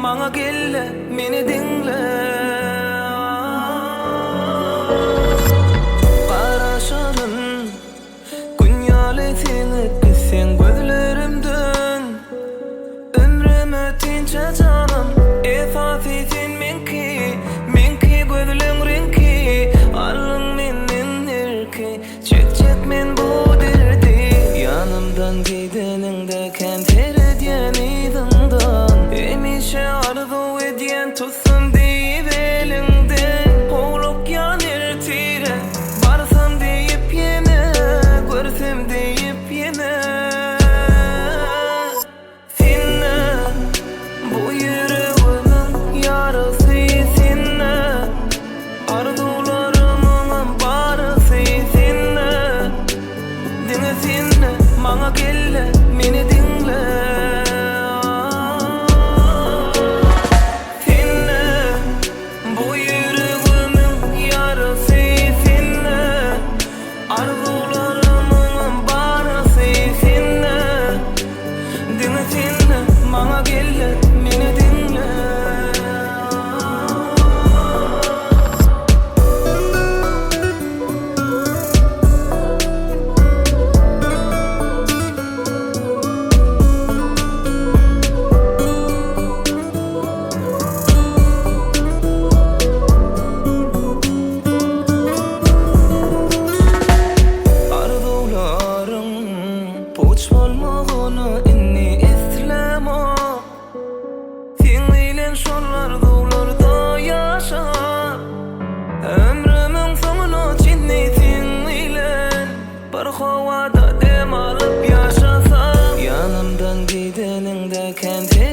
Maňa gelle, meni dinle. Garaşaryn dünýäli seni sen gözlerimden. Ömrüm ötinçe canım esasysin menki gözleň renki alın menden erki çek men bu derdi yanımdan gideninde kenter edýän ýygyňdan emişe arzu edýän tutsun diýip elinden howluk ýan ertire barsam diýip ýene görsem diýip ýene Maňa gelle, meni dinle. Senne, bu ýüregimiň ýarasy senne. Arzularymyň barasy senne. Dinle senne, maňa gelle, meni dinle. Puç bolmagyny inni islema Sen bilen şollar dowlarda ýaşap Ömrümiň soňuna çinni sen bilen Bir howada dem alyp ýaşasam Yanymdan gideninde kenté